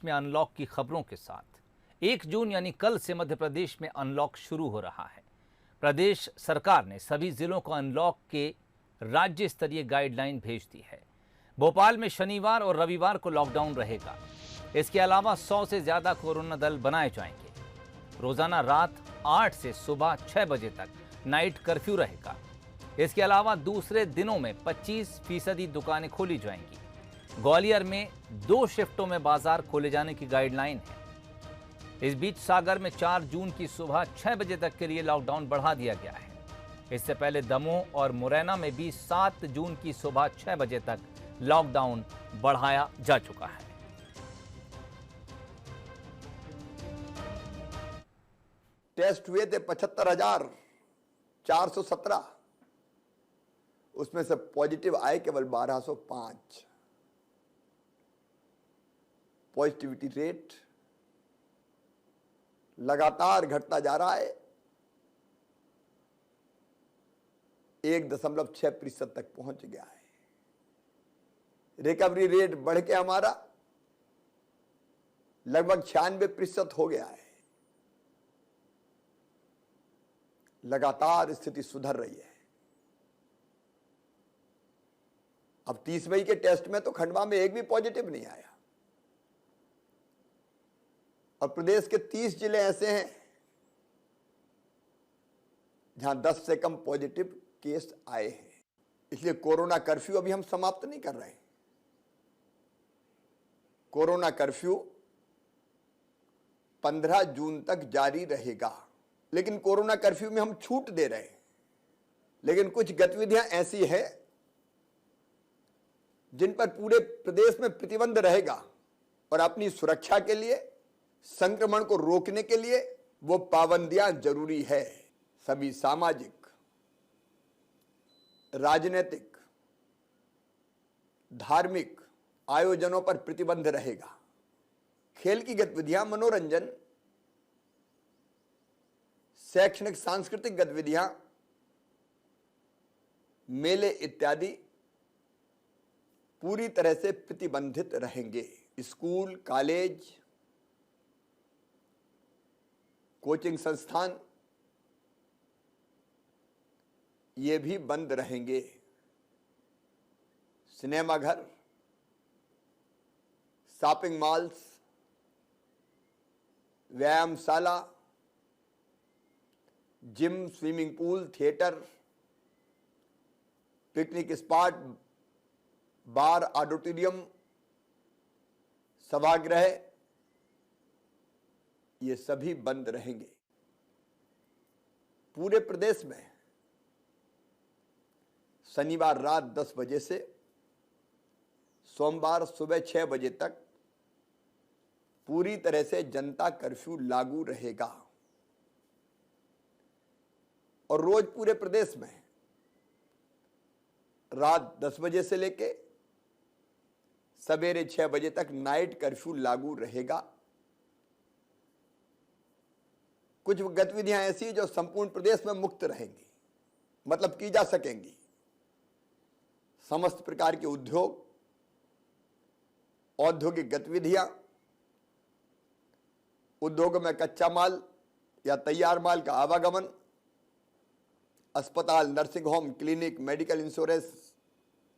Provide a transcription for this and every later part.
में अनलॉक की खबरों के साथ 1 जून यानी कल से मध्य प्रदेश में अनलॉक शुरू हो रहा है। प्रदेश सरकार ने सभी जिलों को अनलॉक के राज्य स्तरीय गाइडलाइन भेज दी है। भोपाल में शनिवार और रविवार को लॉकडाउन रहेगा। इसके अलावा 100 से ज्यादा कोरोना दल बनाए जाएंगे। रोजाना रात 8 से सुबह 6 बजे तक नाइट कर्फ्यू रहेगा। इसके अलावा दूसरे दिनों में 25% दुकानें खोली जाएंगी। ग्वालियर में 2 शिफ्टों में बाजार खोले जाने की गाइडलाइन है। इस बीच सागर में 4 जून की सुबह 6 बजे तक के लिए लॉकडाउन बढ़ा दिया गया है। इससे पहले दमोह और मुरैना में भी 7 जून की सुबह 6 बजे तक लॉकडाउन बढ़ाया जा चुका है। टेस्ट हुए थे 75,417, उसमें से पॉजिटिव आए केवल 1205। पॉजिटिविटी रेट लगातार घटता जा रहा है, 1.6% तक पहुंच गया है। रिकवरी रेट बढ़ के हमारा लगभग 96% हो गया है। लगातार स्थिति सुधर रही है। अब 30 मई के टेस्ट में तो खंडवा में एक भी पॉजिटिव नहीं आया और प्रदेश के 30 जिले ऐसे हैं जहां 10 से कम पॉजिटिव केस आए हैं। इसलिए कोरोना कर्फ्यू अभी हम समाप्त नहीं कर रहे हैं। कोरोना कर्फ्यू 15 जून तक जारी रहेगा, लेकिन कोरोना कर्फ्यू में हम छूट दे रहे हैं। लेकिन कुछ गतिविधियां ऐसी हैं जिन पर पूरे प्रदेश में प्रतिबंध रहेगा और अपनी सुरक्षा के लिए, संक्रमण को रोकने के लिए वो पाबंदियां जरूरी है। सभी सामाजिक, राजनीतिक, धार्मिक आयोजनों पर प्रतिबंध रहेगा। खेल की गतिविधियां, मनोरंजन, शैक्षणिक सांस्कृतिक गतिविधियां, मेले इत्यादि पूरी तरह से प्रतिबंधित रहेंगे। स्कूल, कॉलेज, कोचिंग संस्थान ये भी बंद रहेंगे। सिनेमाघर, शॉपिंग मॉल्स, व्यायामशाला, gym, swimming pool, theatre, picnic spot, bar, auditorium, सभागृह ये सभी बंद रहेंगे। पूरे प्रदेश में शनिवार रात 10 बजे से सोमवार सुबह 6 बजे तक पूरी तरह से जनता कर्फ्यू लागू रहेगा और रोज पूरे प्रदेश में रात 10 बजे से लेके सवेरे 6 बजे तक नाइट कर्फ्यू लागू रहेगा। कुछ गतिविधियां ऐसी जो संपूर्ण प्रदेश में मुक्त रहेंगी, मतलब की जा सकेंगी। समस्त प्रकार के उद्योग, औद्योगिक गतिविधियां, उद्योगों में कच्चा माल या तैयार माल का आवागमन, अस्पताल, nursing home, clinic, medical insurance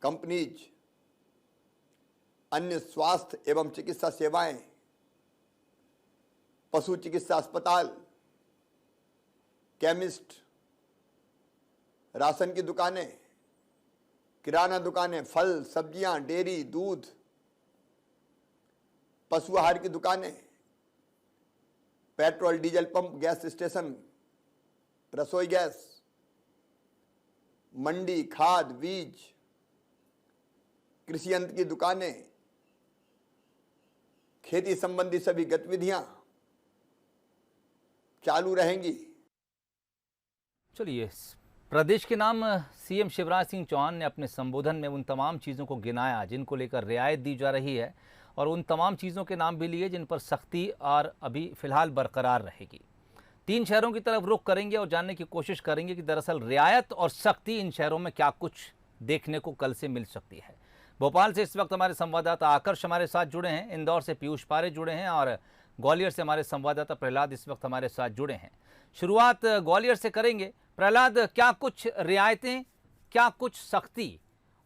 companies, अन्य स्वास्थ्य एवं चिकित्सा सेवाएं, पशु चिकित्सा अस्पताल, केमिस्ट, राशन की दुकानें, किराना दुकानें, फल, सब्जियां, डेयरी, दूध, पशु आहार की दुकानें, petrol diesel pump, gas station, रसोई गैस, मंडी, खाद, बीज, कृषि यंत्र की दुकानें, खेती संबंधी सभी गतिविधियां चालू रहेंगी। चलिए, प्रदेश के नाम सीएम शिवराज सिंह चौहान ने अपने संबोधन में उन तमाम चीज़ों को गिनाया जिनको लेकर रियायत दी जा रही है और उन तमाम चीज़ों के नाम भी लिए जिन पर सख्ती और अभी फिलहाल बरकरार रहेगी। 3 शहरों की तरफ रुख करेंगे और जानने की कोशिश करेंगे कि दरअसल रियायत और सख्ती इन शहरों में क्या कुछ देखने को कल से मिल सकती है। भोपाल से इस वक्त हमारे संवाददाता आकर्ष हमारे साथ जुड़े हैं, इंदौर से पीयूष पारे जुड़े हैं और ग्वालियर से हमारे संवाददाता प्रहलाद इस वक्त हमारे साथ जुड़े हैं। शुरुआत ग्वालियर से करेंगे। प्रहलाद, क्या कुछ रियायतें, क्या कुछ सख्ती,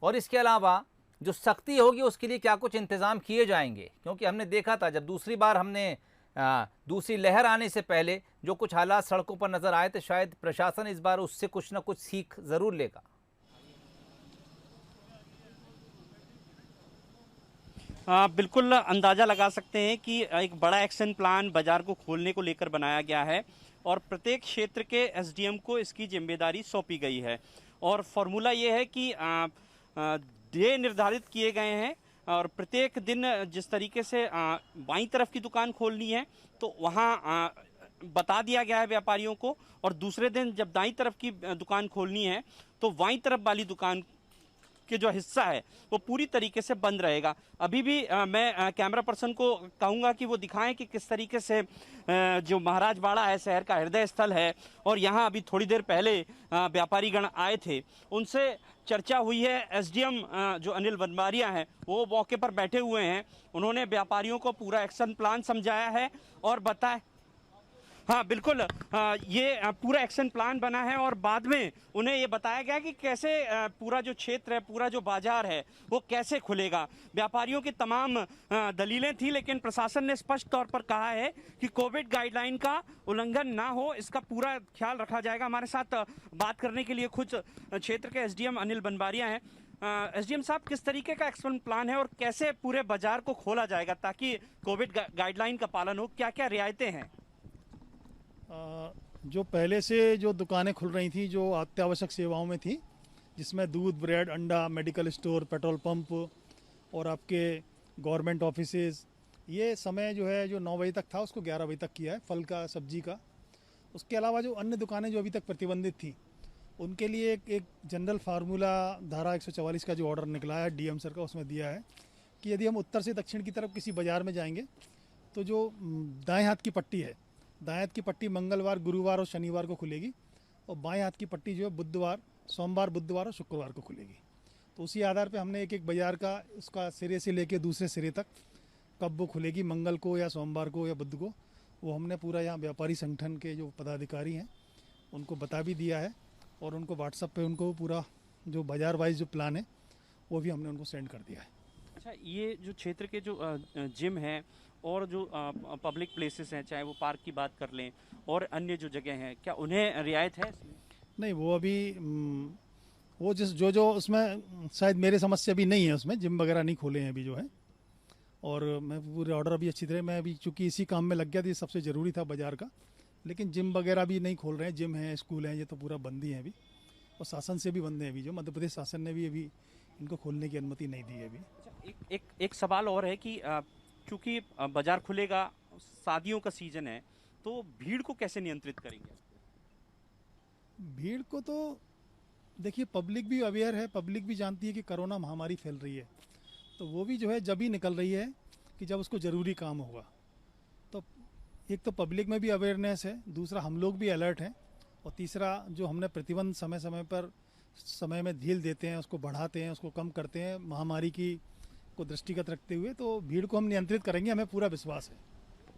और इसके अलावा जो सख्ती होगी उसके लिए क्या कुछ इंतजाम किए जाएंगे? क्योंकि हमने देखा था जब दूसरी बार हमने दूसरी लहर आने से पहले जो कुछ हालात सड़कों पर नजर आए थे, शायद प्रशासन इस बार उससे कुछ ना कुछ सीख जरूर लेगा। बिल्कुल अंदाज़ा लगा सकते हैं कि एक बड़ा एक्शन प्लान बाजार को खोलने को लेकर बनाया गया है और प्रत्येक क्षेत्र के एसडीएम को इसकी जिम्मेदारी सौंपी गई है। और फॉर्मूला ये है कि डे निर्धारित किए गए हैं और प्रत्येक दिन जिस तरीके से बाईं तरफ की दुकान खोलनी है तो वहाँ बता दिया गया है व्यापारियों को, और दूसरे दिन जब दाईं तरफ की दुकान खोलनी है तो बाईं तरफ वाली दुकान के जो हिस्सा है वो पूरी तरीके से बंद रहेगा। अभी भी मैं कैमरा पर्सन को कहूँगा कि वो दिखाएं कि किस तरीके से जो महाराजवाड़ा है शहर का हृदय स्थल है और यहाँ अभी थोड़ी देर पहले व्यापारीगण आए थे, उनसे चर्चा हुई है। एसडीएम जो अनिल बनबारिया हैं वो मौके पर बैठे हुए हैं, उन्होंने व्यापारियों को पूरा एक्शन प्लान समझाया है और बताया। हाँ बिल्कुल, ये पूरा एक्शन प्लान बना है और बाद में उन्हें ये बताया गया कि कैसे पूरा जो क्षेत्र है, पूरा जो बाजार है वो कैसे खुलेगा। व्यापारियों की तमाम दलीलें थी, लेकिन प्रशासन ने स्पष्ट तौर पर कहा है कि कोविड गाइडलाइन का उल्लंघन ना हो, इसका पूरा ख्याल रखा जाएगा। हमारे साथ बात करने के लिए खुद क्षेत्र के एसडीएम अनिल बनबारिया हैं। एसडीएम साहब, किस तरीके का एक्शन प्लान है और कैसे पूरे बाजार को खोला जाएगा ताकि कोविड गाइडलाइन का पालन हो? क्या क्या रियायतें हैं? जो पहले से जो दुकानें खुल रही थी जो अत्यावश्यक सेवाओं में थी, जिसमें दूध, ब्रेड, अंडा, मेडिकल स्टोर, पेट्रोल पंप और आपके गवर्नमेंट ऑफिसेज, ये समय जो है जो 9 बजे तक था उसको 11 बजे तक किया है, फल का, सब्जी का। उसके अलावा जो अन्य दुकानें जो अभी तक प्रतिबंधित थी उनके लिए एक जनरल फार्मूला धारा 144 का जो ऑर्डर निकला है डीएम सर का, उसमें दिया है कि यदि हम उत्तर से दक्षिण की तरफ किसी बाज़ार में जाएंगे तो जो दाएँ हाथ की पट्टी है, दाएं हाथ की पट्टी मंगलवार, गुरुवार और शनिवार को खुलेगी और बाएं हाथ की पट्टी जो है बुधवार, सोमवार, बुधवार और शुक्रवार को खुलेगी। तो उसी आधार पे हमने एक एक बाज़ार का उसका सिरे से लेके दूसरे सिरे तक कब वो खुलेगी, मंगल को या सोमवार को या बुध को, वो हमने पूरा यहाँ व्यापारी संगठन के जो पदाधिकारी हैं उनको बता भी दिया है और उनको व्हाट्सएप पे उनको पूरा जो बाज़ार वाइज जो प्लान है वो भी हमने उनको सेंड कर दिया है। अच्छा, ये जो क्षेत्र के जो जिम हैं और जो पब्लिक प्लेसेस हैं, चाहे वो पार्क की बात कर लें और अन्य जो जगह हैं, क्या उन्हें रियायत है? नहीं, वो अभी वो जो उसमें शायद मेरे समझ से अभी नहीं है, उसमें जिम वगैरह नहीं खोले हैं अभी जो है। और मैं पूरे ऑर्डर अभी अच्छी तरह, मैं अभी चूँकि इसी काम में लग गया था, ये सबसे ज़रूरी था बाज़ार का, लेकिन जिम वगैरह भी नहीं खोल रहे हैं। जिम है, स्कूल हैं, ये तो पूरा बंद ही है अभी, और शासन से भी बंद है अभी, जो मध्य प्रदेश शासन ने भी अभी इनको खोलने की अनुमति नहीं दी है अभी। एक सवाल और है कि क्योंकि बाजार खुलेगा, शादियों का सीजन है, तो भीड़ को कैसे नियंत्रित करेंगे? भीड़ को तो देखिए, पब्लिक भी अवेयर है, पब्लिक भी जानती है कि कोरोना महामारी फैल रही है, तो वो भी जो है जब ही निकल रही है कि जब उसको ज़रूरी काम होगा। तो एक तो पब्लिक में भी अवेयरनेस है, दूसरा हम लोग भी अलर्ट हैं, और तीसरा जो हमने प्रतिबंध समय समय पर समय में ढील देते हैं, उसको बढ़ाते हैं, उसको कम करते हैं महामारी की को दृष्टिगत रखते हुए, तो भीड़ को हम नियंत्रित करेंगे, हमें पूरा विश्वास है।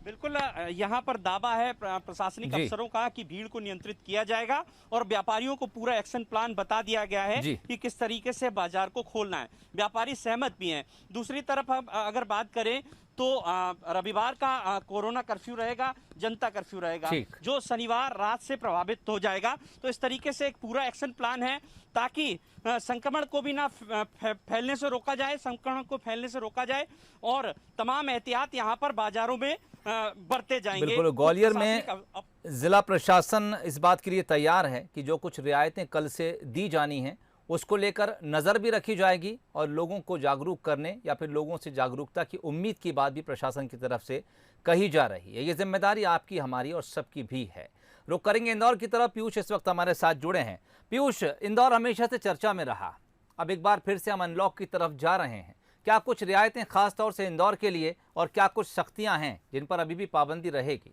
बिल्कुल, यहाँ पर दावा है प्रशासनिक अफसरों का कि भीड़ को नियंत्रित किया जाएगा और व्यापारियों को पूरा एक्शन प्लान बता दिया गया है कि किस तरीके से बाजार को खोलना है। व्यापारी सहमत भी हैं। दूसरी तरफ हम अगर बात करें तो रविवार का कोरोना कर्फ्यू रहेगा, जनता कर्फ्यू रहेगा, जो शनिवार रात से प्रभावित हो जाएगा। तो इस तरीके से एक पूरा एक्शन प्लान है ताकि संक्रमण को भी ना फैलने से रोका जाए, संक्रमण को फैलने से रोका जाए और तमाम एहतियात यहाँ पर बाजारों में बरते जाएंगे। बिल्कुल, ग्वालियर में जिला प्रशासन इस बात के लिए तैयार है कि जो कुछ रियायतें कल से दी जानी हैं उसको लेकर नज़र भी रखी जाएगी और लोगों को जागरूक करने या फिर लोगों से जागरूकता की उम्मीद की बात भी प्रशासन की तरफ से कही जा रही है। ये जिम्मेदारी आपकी, हमारी और सबकी भी है। रुक करेंगे इंदौर की तरफ। पीयूष इस वक्त हमारे साथ जुड़े हैं। पीयूष, इंदौर हमेशा से चर्चा में रहा, अब एक बार फिर से हम अनलॉक की तरफ जा रहे हैं। क्या कुछ रियायतें खास तौर से इंदौर के लिए और क्या कुछ सख्तियां हैं जिन पर अभी भी पाबंदी रहेगी?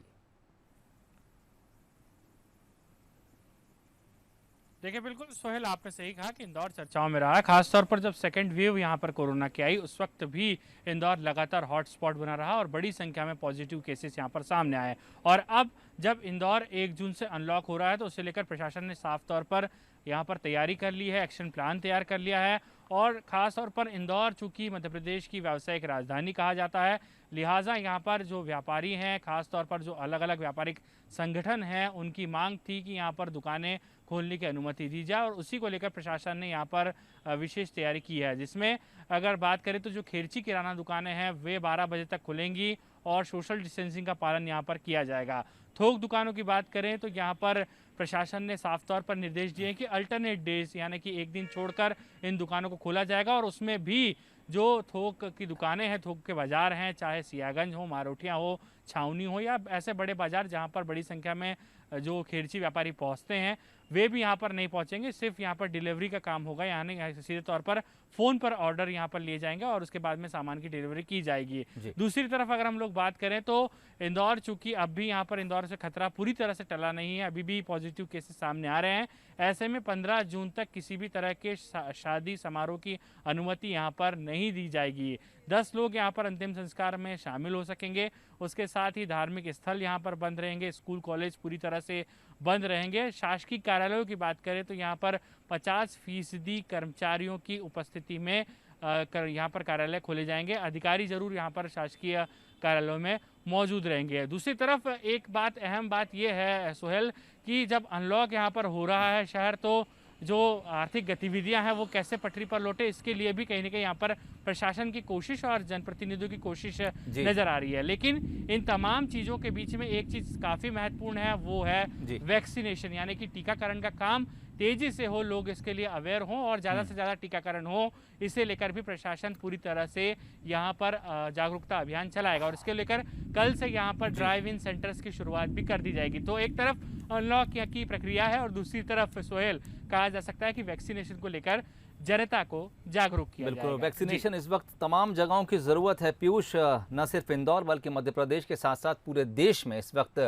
देखिए बिल्कुल सोहेल, आपने सही कहा कि इंदौर चर्चाओं में रहा है, खासतौर पर जब सेकेंड वेव यहाँ पर कोरोना की आई उस वक्त भी इंदौर लगातार हॉटस्पॉट बना रहा और बड़ी संख्या में पॉजिटिव केसेस यहाँ पर सामने आए। और अब जब इंदौर 1 जून से अनलॉक हो रहा है तो उसे लेकर प्रशासन ने साफ तौर पर यहाँ पर तैयारी कर ली है, एक्शन प्लान तैयार कर लिया है। और ख़ास तौर पर इंदौर चूँकि मध्य प्रदेश की व्यावसायिक राजधानी कहा जाता है, लिहाजा यहाँ पर जो व्यापारी हैं, ख़ास तौर पर जो अलग अलग व्यापारिक संगठन हैं, उनकी मांग थी कि यहाँ पर दुकानें खोलने की अनुमति दी जाए और उसी को लेकर प्रशासन ने यहाँ पर विशेष तैयारी की है। जिसमें अगर बात करें तो जो खेरची किराना दुकानें हैं वे 12 बजे तक खुलेंगी और सोशल डिस्टेंसिंग का पालन यहाँ पर किया जाएगा। थोक दुकानों की बात करें तो यहाँ पर प्रशासन ने साफ तौर पर निर्देश दिए हैं कि अल्टरनेट डेज यानी कि एक दिन छोड़कर इन दुकानों को खोला जाएगा और उसमें भी जो थोक की दुकानें हैं, थोक के बाज़ार हैं, चाहे सियागंज हो, मारोठियाँ हो, छावनी हो या ऐसे बड़े बाज़ार जहाँ पर बड़ी संख्या में जो खेरची व्यापारी पहुँचते हैं, वे भी यहाँ पर नहीं पहुँचेंगे। सिर्फ यहाँ पर डिलीवरी का काम होगा, यानी सीधे तौर पर फ़ोन पर ऑर्डर यहाँ पर लिए जाएंगे और उसके बाद में सामान की डिलीवरी की जाएगी। दूसरी तरफ अगर हम लोग बात करें तो इंदौर चूँकि अब भी यहाँ पर इंदौर से खतरा पूरी तरह से टला नहीं है, अभी भी पॉजिटिव केसेस सामने आ रहे हैं। ऐसे में 15 जून तक किसी भी तरह के शादी समारोह की अनुमति यहाँ पर नहीं दी जाएगी। 10 लोग यहाँ पर अंतिम संस्कार में शामिल हो सकेंगे। उसके साथ ही धार्मिक स्थल यहाँ पर बंद रहेंगे, स्कूल कॉलेज पूरी तरह से बंद रहेंगे। शासकीय कार्यालयों की बात करें तो यहाँ पर 50% कर्मचारियों की उपस्थिति में यहाँ पर कार्यालय खोले जाएंगे। अधिकारी जरूर यहाँ पर शासकीय कार्यालयों में मौजूद रहेंगे। दूसरी तरफ एक बात, अहम बात यह है सोहेल कि जब अनलॉक यहाँ पर हो रहा है शहर, तो जो आर्थिक गतिविधियां हैं वो कैसे पटरी पर लौटे, इसके लिए भी कहीं ना कहीं यहाँ पर प्रशासन की कोशिश और जनप्रतिनिधियों की कोशिश नजर आ रही है। लेकिन इन तमाम चीज़ों के बीच में एक चीज़ काफ़ी महत्वपूर्ण है, वो है वैक्सीनेशन, यानी कि टीकाकरण का काम तेजी से हो, लोग इसके लिए अवेयर हों और ज़्यादा से ज़्यादा टीकाकरण हो। इसे लेकर भी प्रशासन पूरी तरह से यहाँ पर जागरूकता अभियान चलाएगा और इसके लेकर कल से यहाँ पर ड्राइव इन सेंटर्स की शुरुआत भी कर दी जाएगी। तो एक तरफ अनलॉक की प्रक्रिया है और दूसरी तरफ सोहेल कहा जा सकता है कि वैक्सीनेशन को लेकर जनता को जागरूक किया जाएगा। बिल्कुल, वैक्सीनेशन इस वक्त तमाम जगहों की ज़रूरत है पीयूष, न सिर्फ इंदौर बल्कि मध्य प्रदेश के साथ साथ पूरे देश में इस वक्त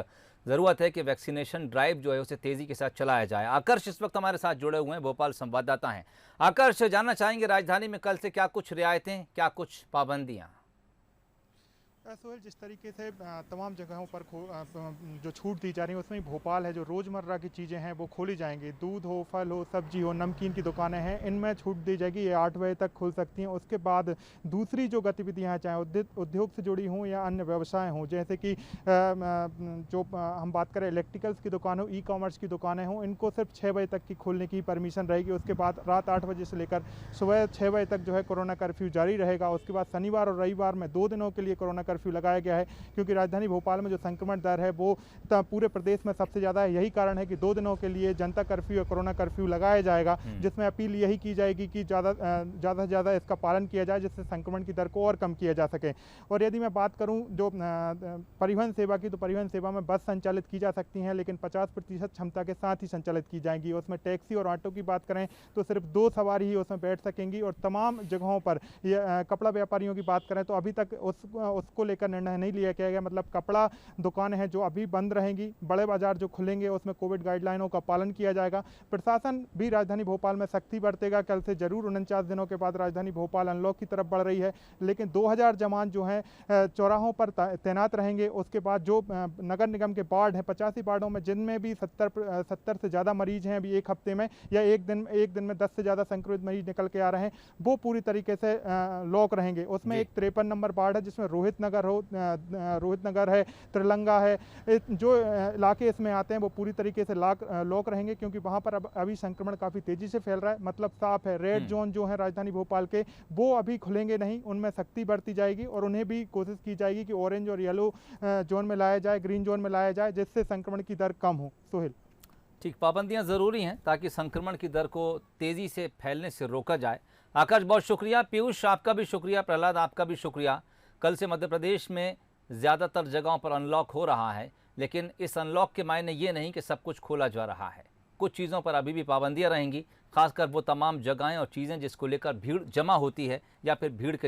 ज़रूरत है कि वैक्सीनेशन ड्राइव जो है उसे तेज़ी के साथ चलाया जाए। आकर्ष इस वक्त हमारे साथ जुड़े हुए हैं, भोपाल संवाददाता हैं। आकर्ष, जानना चाहेंगे राजधानी में कल से क्या कुछ रियायतें, क्या कुछ पाबंदियाँ? सोहेल, जिस तरीके से तमाम जगहों पर जो छूट दी जा रही है उसमें भोपाल है, जो रोज़मर्रा की चीज़ें हैं वो खोली जाएंगी। दूध हो, फल हो, सब्जी हो, नमकीन की दुकानें हैं, इनमें छूट दी जाएगी। ये 8 बजे तक खुल सकती हैं। उसके बाद दूसरी जो गतिविधियाँ हैं, चाहे उद्योग से जुड़ी हों या अन्य व्यवसाय हों, जैसे कि जो हम बात करें इलेक्ट्रिकल्स की दुकान हो, ई कॉमर्स की दुकानें हों, इनको सिर्फ 6 बजे तक की खोलने की परमिशन रहेगी। उसके बाद रात 8 बजे से लेकर सुबह 6 बजे तक जो है कोरोना कर्फ्यू जारी रहेगा। उसके बाद शनिवार और रविवार में 2 दिनों के लिए कोरोना कर्फ्यू लगाया गया है, क्योंकि राजधानी भोपाल में जो संक्रमण दर है वो पूरे प्रदेश में सबसे ज़्यादा है। यही कारण है कि 2 दिनों के लिए जनता कर्फ्यू या कोरोना कर्फ्यू लगाया जाएगा, जिसमें अपील यही की जाएगी कि ज़्यादा से ज़्यादा इसका पालन किया जाए, जिससे संक्रमण की दर को और कम किया जा सके। और यदि मैं बात करूं जो परिवहन सेवा की, तो परिवहन सेवा में बस संचालित की जा सकती हैं, लेकिन 50% क्षमता के साथ ही संचालित की जाएंगी। उसमें टैक्सी और ऑटो की बात करें तो सिर्फ 2 सवारी ही उसमें बैठ सकेंगी। और तमाम जगहों पर कपड़ा व्यापारियों की बात करें तो अभी तक उसको लेकर निर्णय नहीं लिया गया, मतलब कपड़ा दुकानें हैं जो अभी बंद रहेंगी। बड़े बाजार जो खुलेंगे उसमें कोविड गाइडलाइनों का पालन किया जाएगा। प्रशासन भी राजधानी भोपाल में सख्ती बरतेगा। कल से जरूर 49 दिनों के बाद राजधानी भोपाल अनलॉक की तरफ बढ़ रही है, लेकिन 2000 जवान जो हैं चौराहों पर तैनात रहेंगे। उसके बाद जो नगर निगम के वार्ड हैं, 85 वार्डों में, जिनमें भी 70 से ज़्यादा मरीज हैं अभी एक हफ्ते में या एक दिन में 10 से ज़्यादा संक्रमित मरीज निकल के आ रहे हैं, वो पूरी तरीके से लॉक रहेंगे। उसमें एक 53 नंबर वार्ड है जिसमें रोहित नगर है, त्रिलंगा है, जो इलाके इसमें आते हैं वो पूरी तरीके से लॉक रहेंगे, क्योंकि वहाँ पर अभी संक्रमण काफ़ी तेज़ी से फैल रहा है। मतलब साफ है, रेड जोन जो है राजधानी भोपाल के वो अभी खुलेंगे नहीं, उनमें सख्ती बरती जाएगी और उन्हें भी कोशिश की जाएगी कि ऑरेंज और येलो जोन में लाया जाए, ग्रीन जोन में लाया जाए, जिससे संक्रमण की दर कम हो। सोहेल, ठीक, पाबंदियां ज़रूरी हैं ताकि संक्रमण की दर को तेज़ी से फैलने से रोका जाए। आकाश, बहुत शुक्रिया। पीयूष, आपका भी शुक्रिया। प्रहलाद, आपका भी शुक्रिया। कल से मध्य प्रदेश में ज़्यादातर जगहों पर अनलॉक हो रहा है, लेकिन इस अनलॉक के मायने ये नहीं कि सब कुछ खोला जा रहा है। कुछ चीज़ों पर अभी भी पाबंदियां रहेंगी, खासकर वो तमाम जगहें और चीज़ें जिसको लेकर भीड़ जमा होती है या फिर भीड़ के